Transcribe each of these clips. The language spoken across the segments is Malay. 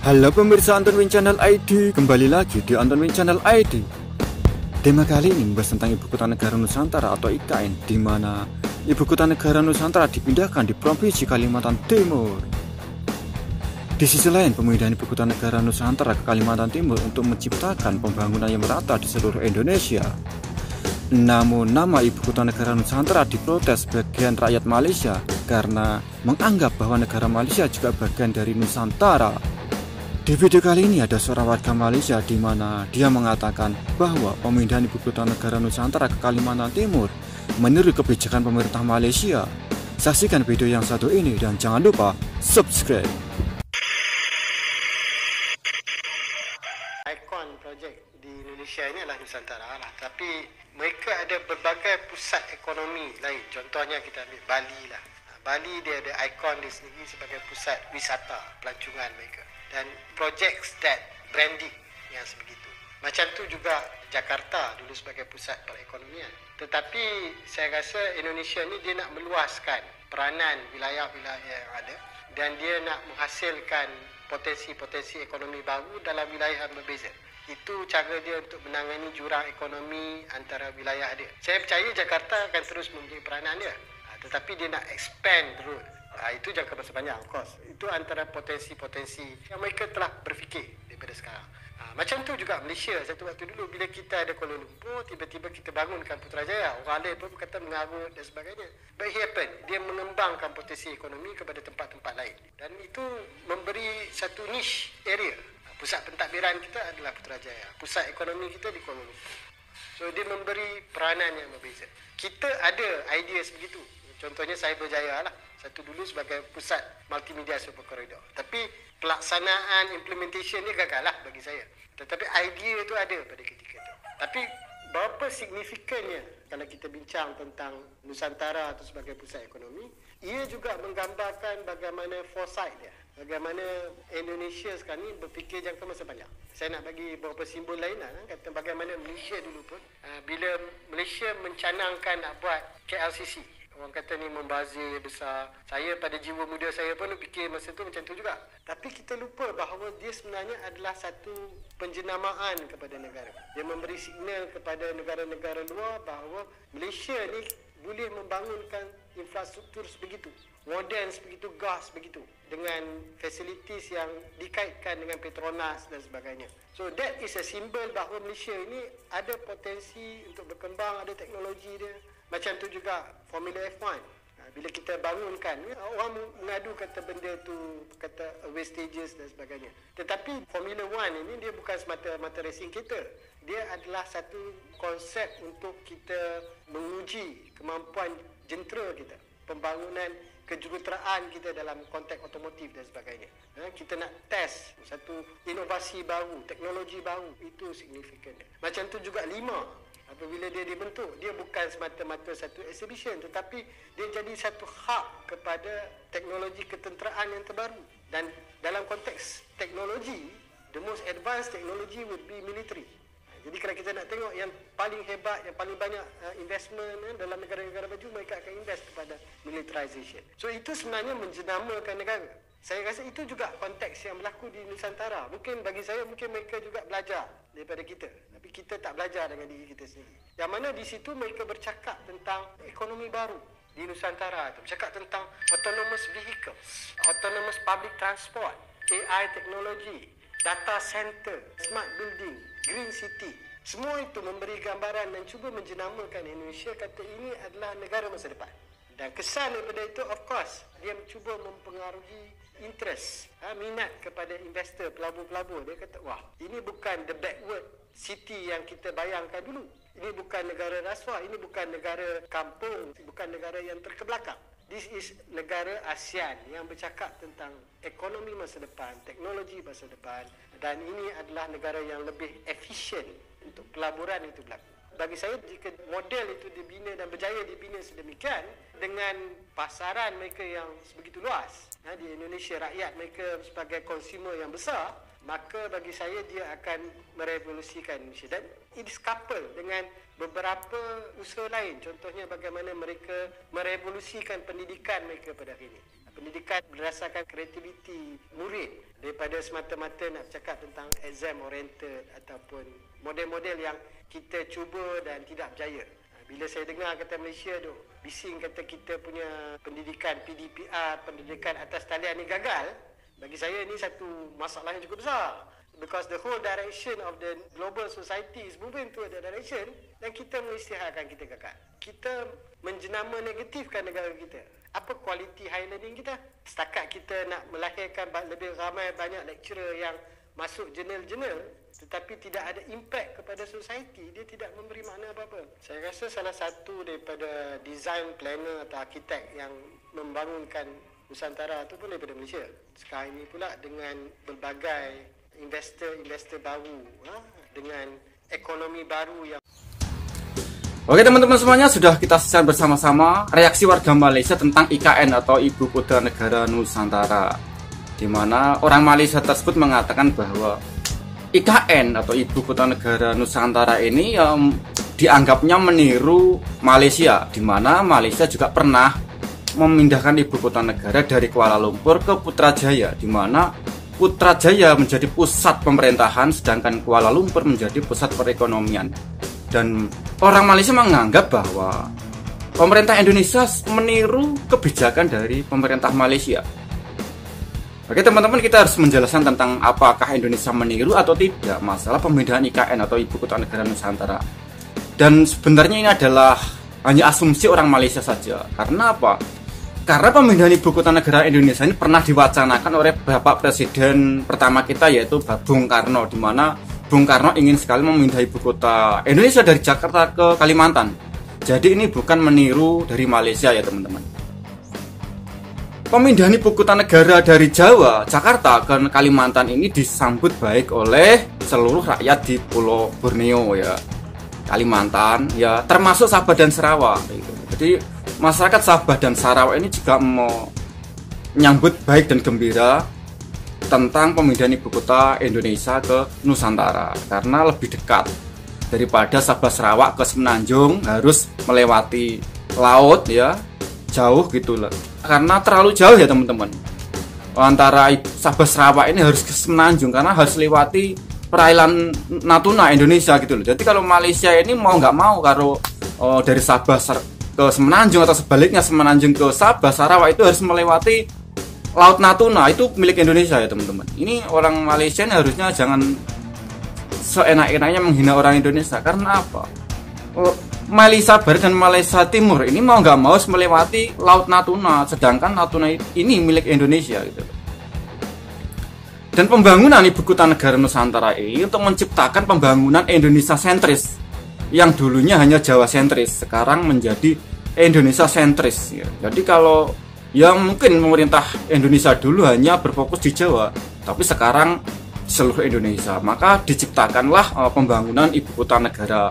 Halo pemirsa Anton Win Channel ID, kembali lagi di Anton Win Channel ID. Tema kali ini membahas tentang Ibu Kota Negara Nusantara atau IKN, di mana Ibu Kota Negara Nusantara dipindahkan di Provinsi Kalimantan Timur. Di sisi lain, pemindahan Ibu Kota Negara Nusantara ke Kalimantan Timur untuk menciptakan pembangunan yang merata di seluruh Indonesia. Namun, nama Ibu Kota Negara Nusantara diprotes sebagian rakyat Malaysia karena menganggap bahwa negara Malaysia juga bagian dari Nusantara. Di video kali ini ada seorang warga Malaysia di mana dia mengatakan bahwa pemindahan Ibu Kota Negara Nusantara ke Kalimantan Timur menurut kebijakan pemerintah Malaysia. Saksikan video yang satu ini dan jangan lupa subscribe. Ikon projek di Indonesia ini adalah Nusantara lah. Tapi mereka ada berbagai pusat ekonomi lain. Contohnya kita ambil Bali lah. Bali dia ada ikon di sini sebagai pusat wisata pelancongan mereka. Dan projects that branding yang sebegitu. Macam tu juga Jakarta dulu sebagai pusat perekonomian. Tetapi saya rasa Indonesia ni dia nak meluaskan peranan wilayah-wilayah yang ada dan dia nak menghasilkan potensi-potensi ekonomi baru dalam wilayah yang berbeza. Itu cara dia untuk menangani jurang ekonomi antara wilayah dia. Saya percaya Jakarta akan terus mempunyai peranan dia. Tetapi dia nak expand terus. Itu jangka masa panjang, of course. Itu antara potensi-potensi yang mereka telah berfikir daripada sekarang. Macam tu juga Malaysia. Satu waktu dulu bila kita ada Kuala Lumpur, tiba-tiba kita bangunkan Putrajaya. Orang lain pun kata mengarut dan sebagainya. But it happened. Dia mengembangkan potensi ekonomi kepada tempat-tempat lain. Dan itu memberi satu niche area. Pusat pentadbiran kita adalah Putrajaya. Pusat ekonomi kita di Kuala Lumpur. So dia memberi peranan yang berbeza. Kita ada idea sebegitu. Contohnya Cyberjaya lah. Satu dulu sebagai pusat multimedia super corridor. Tapi pelaksanaan implementation ni gagal lah bagi saya. Tetapi idea tu ada pada ketika itu. Tapi berapa signifikannya kalau kita bincang tentang Nusantara atau sebagai pusat ekonomi, ia juga menggambarkan bagaimana foresight dia. Bagaimana Indonesia sekarang ni berfikir jangka masa panjang. Saya nak bagi beberapa simbol lain lah. Kata bagaimana Malaysia dulu pun. Bila Malaysia mencanangkan nak buat KLCC. Orang kata ni membazir besar. Saya pada jiwa muda saya pun fikir masa tu macam tu juga. Tapi kita lupa bahawa dia sebenarnya adalah satu penjenamaan kepada negara. Dia memberi signal kepada negara-negara luar bahawa Malaysia ni boleh membangunkan infrastruktur sebegitu. Moden sebegitu, gas begitu. Dengan facilities yang dikaitkan dengan Petronas dan sebagainya. So that is a symbol bahawa Malaysia ini ada potensi untuk berkembang, ada teknologi dia. Macam tu juga Formula F1. Bila kita bangunkan, orang mengadu kata benda tu, kata wastages dan sebagainya. Tetapi Formula 1 ini dia bukan semata-mata racing kita. Dia adalah satu konsep untuk kita menguji kemampuan jentera kita. Pembangunan kejuruteraan kita dalam konteks otomotif dan sebagainya. Kita nak test satu inovasi baru, teknologi baru. Itu signifikannya. Macam tu juga 5. Apabila dia dibentuk, dia bukan semata-mata satu exhibition, tetapi dia jadi satu hub kepada teknologi ketenteraan yang terbaru. Dan dalam konteks teknologi, the most advanced technology would be military. Jadi kalau kita nak tengok yang paling hebat, yang paling banyak investment dalam negara-negara maju, mereka akan invest kepada militarization. So itu sebenarnya menjenamakan negara. Saya rasa itu juga konteks yang berlaku di Nusantara. Mungkin bagi saya, mungkin mereka juga belajar daripada kita. Tapi kita tak belajar dengan diri kita sendiri. Yang mana di situ mereka bercakap tentang ekonomi baru di Nusantara. Bercakap tentang autonomous vehicles, autonomous public transport, AI teknologi, data center, smart building, green city. Semua itu memberi gambaran dan cuba menjenamakan Indonesia kata ini adalah negara masa depan. Dan kesan daripada itu, of course, dia cuba mempengaruhi interest, minat kepada investor, pelabur-pelabur. Dia kata, wah, ini bukan the backward city yang kita bayangkan dulu. Ini bukan negara rasuah, ini bukan negara kampung, bukan negara yang terkebelakang. This is negara ASEAN yang bercakap tentang ekonomi masa depan, teknologi masa depan. Dan ini adalah negara yang lebih efisien untuk pelaburan itu berlaku. Bagi saya, jika model itu dibina dan berjaya dibina sedemikian dengan pasaran mereka yang sebegitu luas, di Indonesia rakyat mereka sebagai konsumer yang besar, maka bagi saya dia akan merevolusikan Indonesia. Dan it is coupled dengan beberapa usaha lain. Contohnya bagaimana mereka merevolusikan pendidikan mereka pada hari ini. pendidikan berdasarkan kreativiti murid daripada semata-mata nak cakap tentang exam oriented ataupun model-model yang kita cuba dan tidak berjaya. Bila saya dengar kata Malaysia tu bising kata kita punya pendidikan PDPR, pendidikan atas talian ni gagal, bagi saya ni satu masalah yang cukup besar. Because the whole direction of the global society is moving to that direction, dan kita mengisytiharkan kita gagal. Kita menjenama negatifkan negara kita. Apa kualiti high learning kita? Setakat kita nak melahirkan lebih ramai banyak lecturer yang masuk jurnal-jurnal tetapi tidak ada impact kepada society, dia tidak memberi makna apa-apa. Saya rasa salah satu daripada design planner atau arkitek yang membangunkan Nusantara itu pun daripada Malaysia. Sekarang ini pula dengan berbagai investor baru, dengan ekonomi baru yang... Oke teman-teman semuanya, sudah kita saksikan bersama-sama reaksi warga Malaysia tentang IKN atau Ibu Kota Negara Nusantara, di mana orang Malaysia tersebut mengatakan bahwa IKN atau Ibu Kota Negara Nusantara ini dianggapnya meniru Malaysia, di mana Malaysia juga pernah memindahkan Ibu Kota Negara dari Kuala Lumpur ke Putrajaya, di mana Putrajaya menjadi pusat pemerintahan sedangkan Kuala Lumpur menjadi pusat perekonomian. Dan orang Malaysia menganggap bahwa pemerintah Indonesia meniru kebijakan dari pemerintah Malaysia. Oke teman-teman, kita harus menjelaskan tentang apakah Indonesia meniru atau tidak masalah pemindahan IKN atau Ibu Kota Negara Nusantara. Dan sebenarnya ini adalah hanya asumsi orang Malaysia saja. Karena apa? Karena pemindahan Ibu Kota Negara Indonesia ini pernah diwacanakan oleh Bapak Presiden pertama kita, yaitu Bung Karno, di mana Bung Karno ingin sekali memindah Ibu Kota Indonesia dari Jakarta ke Kalimantan. Jadi ini bukan meniru dari Malaysia ya teman-teman. Pemindahan Ibu Kota Negara dari Jawa, Jakarta ke Kalimantan ini disambut baik oleh seluruh rakyat di Pulau Borneo ya, Kalimantan ya, termasuk Sabah dan Sarawak gitu. Jadi masyarakat Sabah dan Sarawak ini juga mau menyambut baik dan gembira tentang pemindahan Ibu Kota Indonesia ke Nusantara, karena lebih dekat daripada Sabah Sarawak ke Semenanjung harus melewati laut ya, jauh gitu lah. Karena terlalu jauh ya teman-teman, antara Sabah Sarawak ini harus ke Semenanjung karena harus lewati perairan Natuna Indonesia gitu loh. Jadi kalau Malaysia ini mau nggak mau kalau dari Sabah ke Semenanjung atau sebaliknya Semenanjung ke Sabah Sarawak itu harus melewati Laut Natuna, itu milik Indonesia ya teman-teman. Ini orang Malaysia ini harusnya jangan seenak-enaknya menghina orang Indonesia. Karena apa? Malaysia Barat dan Malaysia Timur ini mau nggak mau harus melewati Laut Natuna, sedangkan Natuna ini milik Indonesia gitu. Dan pembangunan Ibu Kota Negara Nusantara ini untuk menciptakan pembangunan Indonesia sentris, yang dulunya hanya Jawa sentris, sekarang menjadi Indonesia sentris ya. Jadi kalau yang mungkin pemerintah Indonesia dulu hanya berfokus di Jawa, tapi sekarang seluruh Indonesia, maka diciptakanlah pembangunan Ibu Kota Negara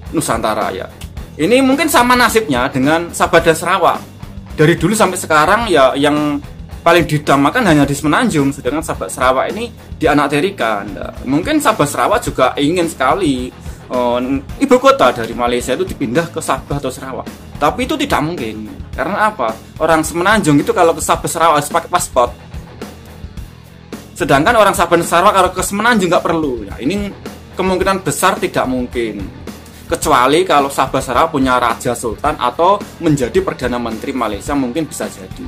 Nusantara ya. Ini mungkin sama nasibnya dengan Sabah dan Sarawak. Dari dulu sampai sekarang ya yang paling didamakan hanya di Semenanjung, sedangkan Sabah Sarawak ini dianaktirikan. Mungkin Sabah Sarawak juga ingin sekali ibu kota dari Malaysia itu dipindah ke Sabah atau Sarawak, tapi itu tidak mungkin. Karena apa? Orang Semenanjung itu kalau ke Sabah Sarawak harus pakai paspor, sedangkan orang Sabah dan Sarawak kalau ke Semenanjung nggak perlu ya. Ini kemungkinan besar tidak mungkin, kecuali kalau Sabah Sarawak punya Raja Sultan atau menjadi Perdana Menteri Malaysia, mungkin bisa jadi.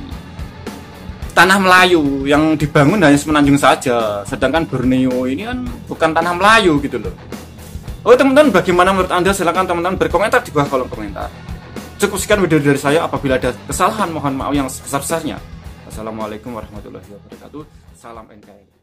Tanah Melayu yang dibangun hanya Semenanjung saja, sedangkan Borneo ini kan bukan tanah Melayu gitu loh. Oh teman-teman, bagaimana menurut Anda? Silahkan teman-teman berkomentar di bawah kolom komentar. Cukup sekian video dari saya. Apabila ada kesalahan, mohon maaf yang sebesar-besarnya. Wassalamualaikum warahmatullahi wabarakatuh. Salam NKRI.